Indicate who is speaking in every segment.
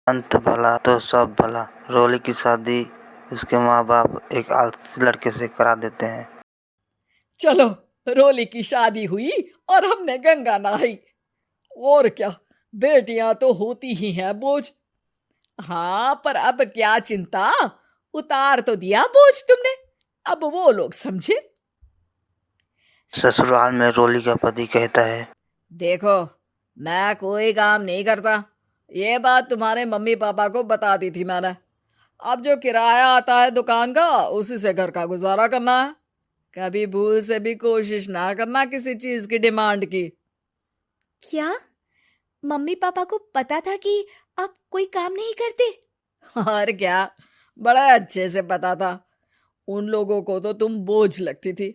Speaker 1: अंत भला तो सब भला। रोली की शादी उसके माँ बाप एक आलसी लड़के से करा देते हैं।
Speaker 2: चलो, रोली की शादी हुई और हमने गंगा नहाई। और क्या, बेटियां तो होती ही हैं बोझ। हाँ, पर अब क्या चिंता, उतार तो दिया बोझ तुमने, अब वो लोग समझे।
Speaker 1: ससुराल में रोली का पति कहता है,
Speaker 2: देखो, मैं कोई काम नहीं करता। ये बात तुम्हारे मम्मी पापा को बता दी थी मैंने। अब जो किराया आता है दुकान का, उसी से घर का गुजारा करना है। कभी भूल से भी कोशिश ना करना किसी चीज की डिमांड की।
Speaker 3: क्या मम्मी पापा को पता था कि आप कोई काम नहीं करते?
Speaker 2: और क्या, बड़ा अच्छे से पता था। उन लोगों को तो तुम बोझ लगती थी।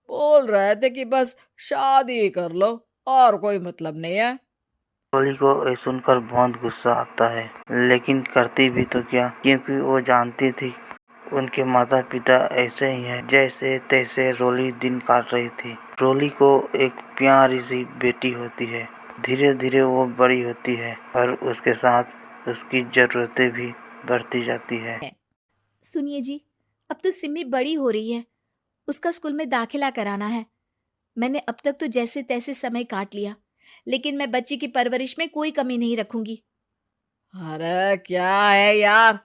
Speaker 2: बोल रहे थे कि बस शादी कर लो, और कोई मतलब नहीं है।
Speaker 1: रोली को ये सुनकर बहुत गुस्सा आता है, लेकिन करती भी तो क्या, क्योंकि वो जानती थी उनके माता पिता ऐसे ही हैं। जैसे तैसे रोली दिन काट रही थी। रोली को एक प्यारी सी बेटी होती है। धीरे धीरे वो बड़ी होती है और उसके साथ उसकी जरूरतें भी बढ़ती जाती है।
Speaker 3: सुनिए जी, अब तो सिमी बड़ी हो रही है, उसका स्कूल में दाखिला कराना है। मैंने अब तक तो जैसे तैसे समय काट लिया, लेकिन मैं बच्ची की परवरिश में कोई कमी नहीं रखूंगी।
Speaker 2: अरे क्या है यार,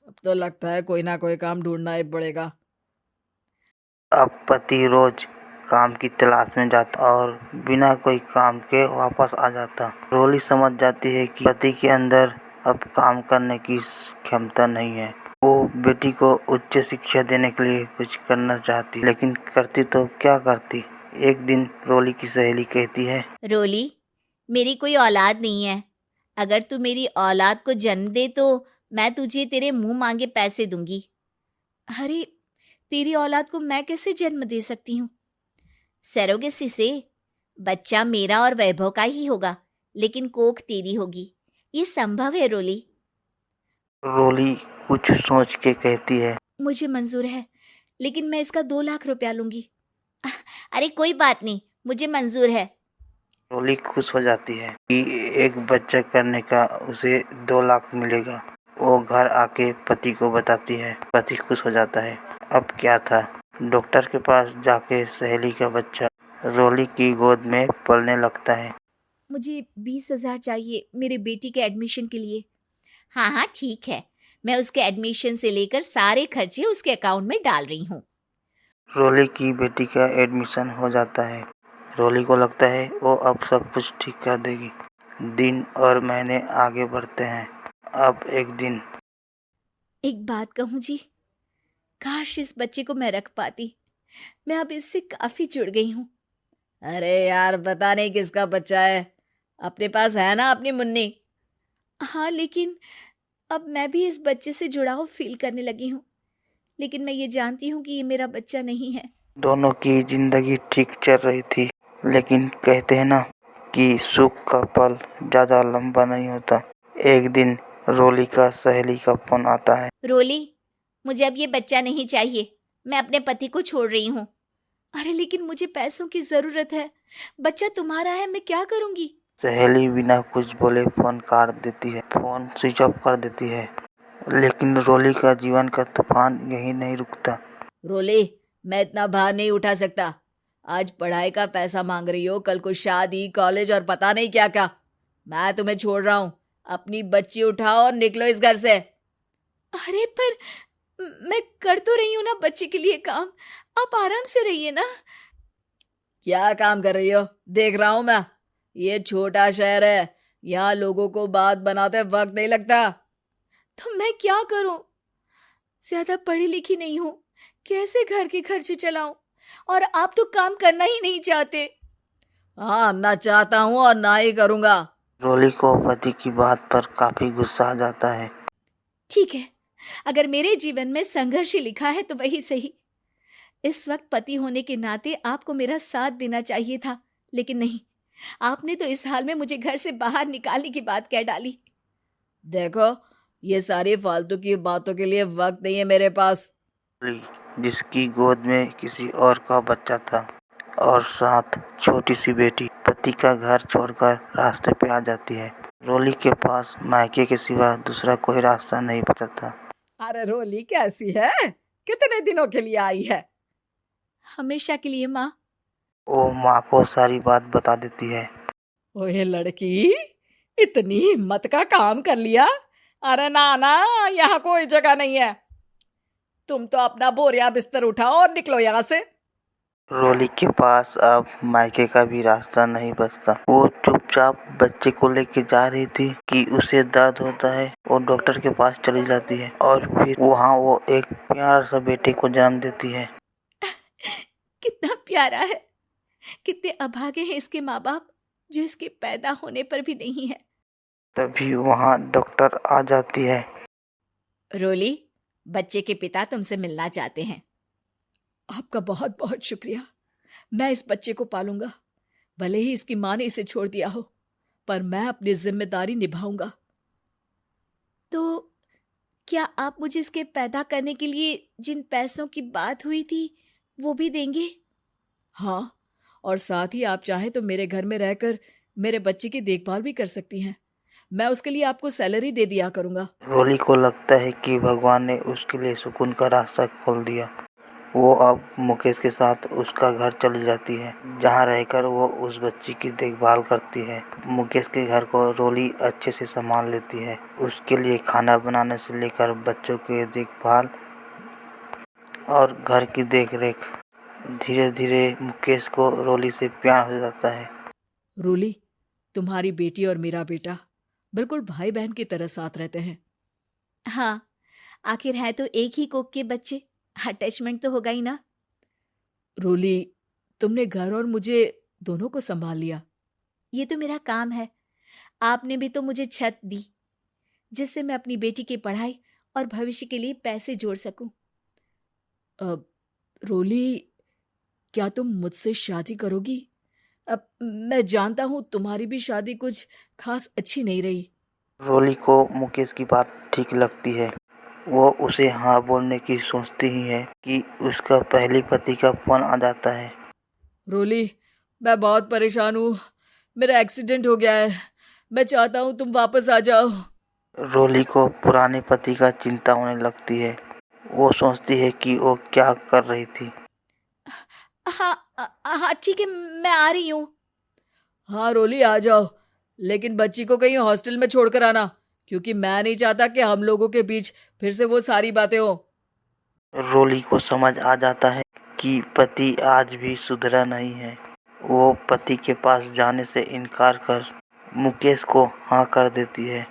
Speaker 2: अब तो लगता है कोई ना कोई काम ढूंढना ही पड़ेगा।
Speaker 1: अब पति रोज काम की तलाश में जाता और बिना कोई काम के वापस आ जाता। रोली समझ जाती है कि पति के अंदर अब काम करने की क्षमता नहीं है। वो बेटी को उच्च शिक्षा देने के लिए कुछ करना चाहती, लेकिन करती तो क्या करती। एक दिन रोली की सहेली कहती है,
Speaker 3: रोली, मेरी कोई औलाद नहीं है। अगर तू मेरी औलाद को जन्म दे तो मैं तुझे तेरे मुंह मांगे पैसे दूंगी। अरे, तेरी औलाद को मैं कैसे जन्म दे सकती हूँ? सरोगेसी से बच्चा मेरा और वैभव का ही होगा, लेकिन कोख तेरी होगी। ये संभव है रोली।
Speaker 1: रोली कुछ सोच के कहती है,
Speaker 3: मुझे मंजूर है, लेकिन मैं इसका 2 लाख रुपया लूंगी। अरे कोई बात नहीं, मुझे मंजूर है।
Speaker 1: रोली खुश हो जाती है कि एक बच्चा करने का उसे 2 लाख मिलेगा। वो घर आके पति को बताती है। पति खुश हो जाता है। अब क्या था, डॉक्टर के पास जाके सहेली का बच्चा रोली की गोद में पलने लगता है।
Speaker 3: मुझे 20,000 चाहिए मेरी बेटी के एडमिशन के लिए। हाँ हाँ ठीक है, मैं उसके एडमिशन से लेकर सारे खर्चे उसके अकाउंट में डाल रही हूँ।
Speaker 1: रोली की बेटी का एडमिशन हो जाता है। रोली को लगता है वो अब सब कुछ ठीक कर देगी। दिन और महीने आगे बढ़ते हैं। अब एक दिन
Speaker 3: एक बात कहूँ जी, काश इस बच्चे को मैं रख पाती। मैं अब इससे काफी जुड़ गई हूँ।
Speaker 2: अरे यार, पता नहीं किसका बच्चा है, अपने पास है ना अपनी मुन्नी।
Speaker 3: हाँ, लेकिन अब मैं भी इस बच्चे से जुड़ाव फील करने लगी हूँ, लेकिन मैं ये जानती हूँ कि ये मेरा बच्चा नहीं है।
Speaker 1: दोनों की जिंदगी ठीक चल रही थी, लेकिन कहते हैं ना कि सुख का पल ज़्यादा लंबा नहीं होता। एक दिन रोली का सहेली का फोन आता है।
Speaker 3: रोली, मुझे अब ये बच्चा नहीं चाहिए, मैं अपने पति को छोड़ रही हूँ। अरे लेकिन मुझे पैसों की जरूरत है, बच्चा तुम्हारा है, मैं क्या करूँगी?
Speaker 1: सहेली बिना कुछ बोले फोन काट देती है, फोन स्विच ऑफ कर देती है। लेकिन रोली का जीवन का तूफान यही नहीं रुकता।
Speaker 2: रोली, मैं इतना भार नहीं उठा सकता। आज पढ़ाई का पैसा मांग रही हो, कल को शादी, कॉलेज और पता नहीं क्या क्या। मैं तुम्हें छोड़ रहा हूँ। अपनी बच्ची उठाओ और निकलो इस घर से।
Speaker 3: अरे पर मैं कर तो रही हूँ ना बच्चे के लिए काम, आप आराम से रहिए ना।
Speaker 2: क्या काम कर रही हो, देख रहा हूं मैं। ये छोटा शहर है, यहाँ लोगों को बात बनाते वक्त नहीं लगता।
Speaker 3: तो मैं क्या करूं? ज्यादा पढ़ी लिखी नहीं हूं, कैसे घर के खर्चे चलाऊं? और आप तो काम करना ही नहीं चाहते।
Speaker 2: हाँ, ना चाहता हूँ और ना ही करूंगा।
Speaker 1: रोली को पति की बात पर काफी गुस्सा आ जाता है।
Speaker 3: ठीक है, अगर मेरे जीवन में संघर्ष ही लिखा है तो वही सही। इस वक्त पति होने के नाते आपको मेरा साथ देना चाहिए था, लेकिन नहीं, आपने तो इस हाल में मुझे घर से बाहर निकालने की बात कह डाली।
Speaker 2: देखो, ये सारी फालतू की बातों के लिए वक्त नहीं है मेरे पास।
Speaker 1: रोली, जिसकी गोद में किसी और का बच्चा था और साथ छोटी सी बेटी, पति का घर छोड़कर रास्ते पे आ जाती है। रोली के पास मायके के सिवा दूसरा कोई रास्ता नहीं बचा था।
Speaker 2: अरे रोली कैसी है? कितने दिनों के लिए आई है?
Speaker 3: हमेशा के लिए माँ।
Speaker 1: वो माँ को सारी बात बता देती है।
Speaker 2: ओए लड़की, इतनी हिम्मत का काम कर लिया। अरे ना ना, यहाँ कोई जगह नहीं है। तुम तो अपना बोरिया बिस्तर उठाओ और निकलो यहाँ से।
Speaker 1: रोली के पास अब मायके का भी रास्ता नहीं बचता। वो चुपचाप बच्चे को लेके जा रही थी कि उसे दर्द होता है और डॉक्टर के पास चली जाती है और फिर वहाँ वो एक प्यारा सा बेटे को जन्म देती है।
Speaker 3: कितना प्यारा है। कितने अभागे हैं इसके माँ बाप जो इसके पैदा होने पर भी नहीं है।
Speaker 1: तभी वहाँ डॉक्टर आ जाती है।
Speaker 3: रोली, बच्चे के पिता तुमसे मिलना चाहते हैं।
Speaker 2: आपका बहुत बहुत शुक्रिया। मैं इस बच्चे को पालूंगा। भले ही इसकी माँ ने इसे छोड़ दिया हो, पर मैं अपनी जिम्मेदारी निभाऊंगा।
Speaker 3: तो क्या आप मुझे इसके पैदा करने के लिए जिन पैसों की बात हुई थी वो भी देंगे?
Speaker 2: हाँ, और साथ ही आप चाहें तो मेरे घर में रहकर मेरे बच्चे की देखभाल भी कर सकती हैं। मैं उसके लिए आपको सैलरी दे दिया करूंगा।
Speaker 1: रोली को लगता है कि भगवान ने उसके लिए सुकून का रास्ता खोल दिया। वो अब मुकेश के साथ उसका घर चली जाती है, जहाँ रहकर वो उस बच्ची की देखभाल करती है। मुकेश के घर को रोली अच्छे से संभाल लेती है। उसके लिए खाना बनाने से लेकर बच्चों की देखभाल और घर की देखरेख। धीरे धीरे मुकेश को रोली से प्यार हो जाता है।
Speaker 2: रोली, तुम्हारी बेटी और मेरा बेटा बिल्कुल भाई बहन की तरह साथ रहते हैं।
Speaker 3: हाँ, आखिर है तो एक ही कोख के बच्चे, अटैचमेंट तो होगा ही ना।
Speaker 2: रोली, तुमने घर और मुझे दोनों को संभाल लिया।
Speaker 3: ये तो मेरा काम है। आपने भी तो मुझे छत दी जिससे मैं अपनी बेटी की पढ़ाई और भविष्य के लिए पैसे जोड़ सकूं।
Speaker 2: अब रोली, क्या तुम मुझसे शादी करोगी? अब मैं जानता हूँ तुम्हारी भी शादी कुछ खास अच्छी नहीं रही।
Speaker 1: रोली को मुकेश की बात ठीक लगती है। वो उसे हाँ बोलने की सोचती ही है कि उसका पहले पति का फोन आ जाता है।
Speaker 2: रोली, मैं बहुत परेशान हूँ। मेरा एक्सीडेंट हो गया है। मैं चाहता हूँ तुम वापस आ जाओ।
Speaker 1: रोली को पुराने पति का चिंता होने लगती है। वो सोचती है कि वो क्या कर रही थी।
Speaker 3: हाँ हाँ, ठीक है, मैं आ रही हूँ।
Speaker 2: हाँ रोली, आ जाओ, लेकिन बच्ची को कहीं हॉस्टल में छोड़कर आना, क्योंकि मैं नहीं चाहता कि हम लोगों के बीच फिर से वो सारी बातें हो।
Speaker 1: रोली को समझ आ जाता है कि पति आज भी सुधरा नहीं है। वो पति के पास जाने से इनकार कर मुकेश को हाँ कर देती है।